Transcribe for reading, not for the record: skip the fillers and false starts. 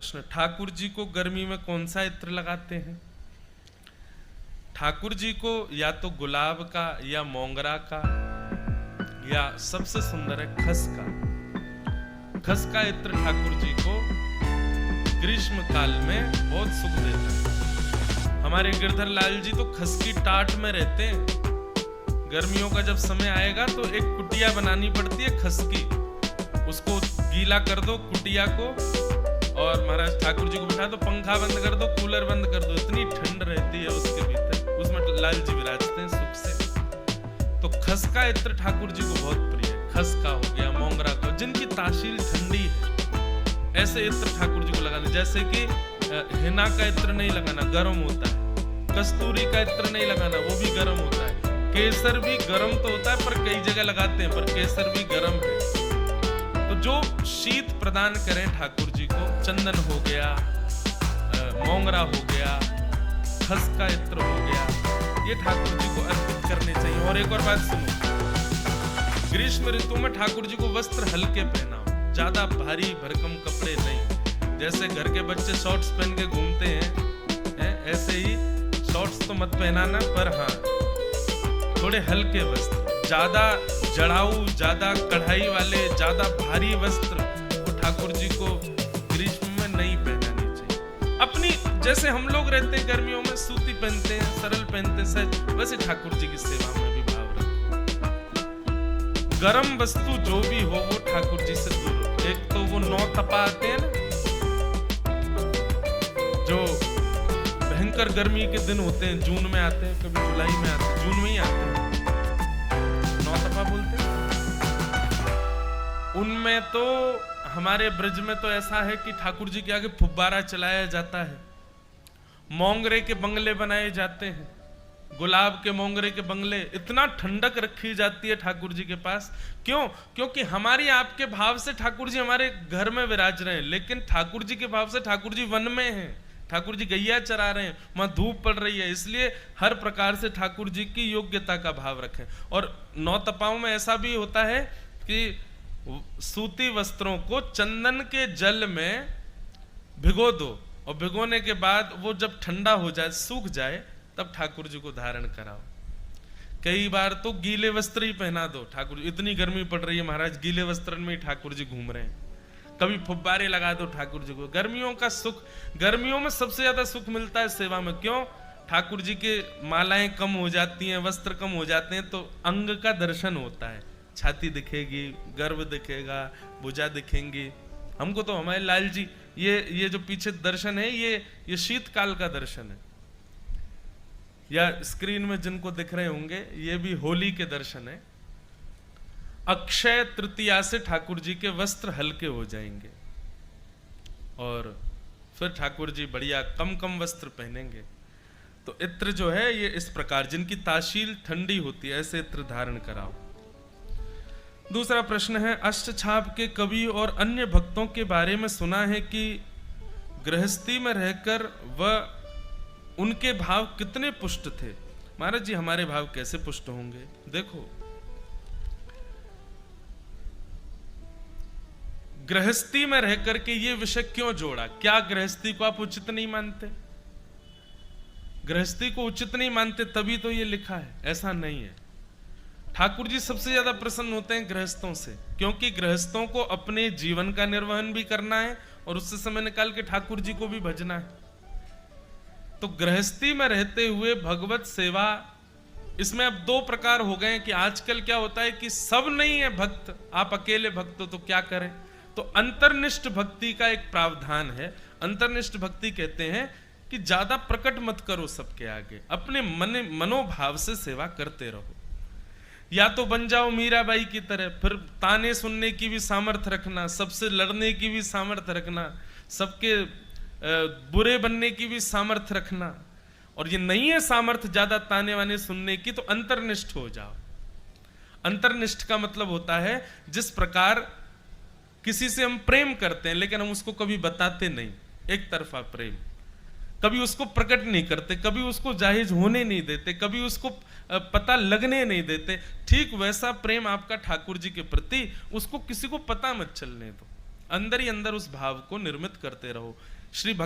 प्रश्न, ठाकुर जी को गर्मी में कौन सा इत्र लगाते हैं? ठाकुर जी को या तो गुलाब का या मोंगरा का या सबसे सुंदर है खस का। खस का इत्र ठाकुर जी को ग्रीष्म काल में बहुत सुख देता है। हमारे गिरधर लाल जी तो खस की टाट में रहते हैं। गर्मियों का जब समय आएगा तो एक कुटिया बनानी पड़ती है खस की, उसको गीला कर दो कुटिया को, और महाराज ठाकुर जी को बिठा दो, पंखा बंद कर दो, कूलर बंद कर दो, इतनी ठंड रहती है उसके भीतर, उसमें लाल जी विराजते हैं सुख से। तो खस का इत्र ठाकुर जी को बहुत प्रिय है। खस का हो गया, मोंगरा का, जिनकी तासील ठंडी है ऐसे इत्र ठाकुर जी को लगाना। जैसे कि हिना का इत्र नहीं लगाना, गर्म होता है। कस्तूरी का इत्र नहीं लगाना, वो भी गर्म होता है। केसर भी गर्म तो होता है पर कई जगह लगाते हैं, पर केसर भी गर्म है। तो जो शीत प्रदान करें ठाकुर जी को, चंदन हो गया, मोंगरा हो गया, खस का इत्र हो गया, ये ठाकुर जी को अर्पित करने चाहिए। और एक और बात सुनो, ग्रीष्म ऋतु में ठाकुर जी को वस्त्र हल्के पहनाओ, ज्यादा भारी भरकम कपड़े नहीं। जैसे घर के बच्चे शॉर्ट्स पहन के घूमते हैं, ऐसे ही शॉर्ट्स तो मत पहनाना, पर हाँ थोड़े हल्के वस्त्र। ज्यादा जड़ाऊ, ज्यादा कढ़ाई वाले, ज्यादा भारी वस्त्र वो ठाकुर जी को ग्रीष्म में नहीं पहनानी चाहिए। अपनी जैसे हम लोग रहते हैं गर्मियों में सूती पहनते हैं, सरल पहनते हैं सहज, वैसे ठाकुर जी की सेवा में भी भाव रखो। गर्म वस्तु जो भी हो वो ठाकुर जी से दूर रखो। एक तो वो 9 तपा आते हैं ना, जो भयंकर गर्मी के दिन होते हैं, जून में आते हैं, कभी जुलाई में आते हैं, जून में ही आते हैं, 9 तपा बोलते हैं। उनमें तो हमारे ब्रज में तो ऐसा है कि ठाकुर जी के आगे फुब्बारा चलाया जाता है, मोंगरे के बंगले बनाए जाते हैं, गुलाब के मोंगरे के बंगले, इतना ठंडक रखी जाती है ठाकुर जी के पास। क्यों? क्योंकि हमारी आपके भाव से ठाकुर जी हमारे घर में विराज रहे हैं, लेकिन ठाकुर जी के भाव से ठाकुर जी वन में हैं, ठाकुर जी गैया चरा रहे हैं, वहां धूप पड़ रही है, इसलिए हर प्रकार से ठाकुर जी की योग्यता का भाव रखें। और 9 तपाओं में ऐसा भी होता है कि सूती वस्त्रों को चंदन के जल में भिगो दो, और भिगोने के बाद वो जब ठंडा हो जाए, सूख जाए, तब ठाकुर जी को धारण कराओ। कई बार तो गीले वस्त्र ही पहना दो ठाकुर जी, इतनी गर्मी पड़ रही है महाराज, गीले वस्त्र में ही ठाकुर जी घूम रहे हैं। कभी फुब्बारे लगा दो ठाकुर जी को। गर्मियों का सुख, गर्मियों में सबसे ज्यादा सुख मिलता है सेवा में। क्यों? ठाकुर जी के मालाएं कम हो जाती हैं, वस्त्र कम हो जाते हैं, तो अंग का दर्शन होता है, छाती दिखेगी, गर्भ दिखेगा, भुजा दिखेंगी। हमको तो हमारे लाल जी, ये जो पीछे दर्शन है, ये शीतकाल का दर्शन है, या स्क्रीन में जिनको दिख रहे होंगे ये भी होली के दर्शन है। अक्षय तृतीया से ठाकुर जी के वस्त्र हल्के हो जाएंगे, और फिर ठाकुर जी बढ़िया कम कम वस्त्र पहनेंगे। तो इत्र जो है ये इस प्रकार, जिनकी तासील ठंडी होती है, ऐसे इत्र धारण कराओ। दूसरा प्रश्न है, अष्टछाप के कवि और अन्य भक्तों के बारे में सुना है कि गृहस्थी में रहकर वह उनके भाव कितने पुष्ट थे। महाराज जी, हमारे भाव कैसे पुष्ट होंगे? देखो, गृहस्थी में रह करके ये विषय क्यों जोड़ा? क्या गृहस्थी को आप उचित नहीं मानते? गृहस्थी को उचित नहीं मानते तभी तो ये लिखा है, ऐसा नहीं है। ठाकुर जी सबसे ज्यादा प्रसन्न होते हैं गृहस्थों से, क्योंकि गृहस्थों को अपने जीवन का निर्वहन भी करना है और उससे समय निकाल के ठाकुर जी को भी भजना है। तो गृहस्थी में रहते हुए भगवत सेवा, इसमें अब 2 प्रकार हो गए कि आजकल क्या होता है कि सब नहीं है भक्त, आप अकेले भक्त हो तो क्या करें? तो अंतर्निष्ठ भक्ति का एक प्रावधान है। अंतर्निष्ठ भक्ति कहते हैं कि ज्यादा प्रकट मत करो सबके आगे, अपने मनोभाव से सेवा करते रहो। या तो बन जाओ मीराबाई की तरह, फिर ताने सुनने की भी सामर्थ्य रखना, सबसे लड़ने की भी सामर्थ्य रखना, सबके बुरे बनने की भी सामर्थ्य रखना, और ये नहीं है सामर्थ्य ज्यादा ताने वाने सुनने की, तो अंतर्निष्ठ हो जाओ। अंतर्निष्ठ का मतलब होता है जिस प्रकार किसी से हम प्रेम करते हैं लेकिन हम उसको कभी बताते नहीं, एक तरफा प्रेम, कभी उसको प्रकट नहीं करते, कभी उसको जाहिर होने नहीं देते, कभी उसको पता लगने नहीं देते। ठीक वैसा प्रेम आपका ठाकुर जी के प्रति, उसको किसी को पता मत चलने दो। अंदर ही अंदर उस भाव को निर्मित करते रहो। श्री भक्ति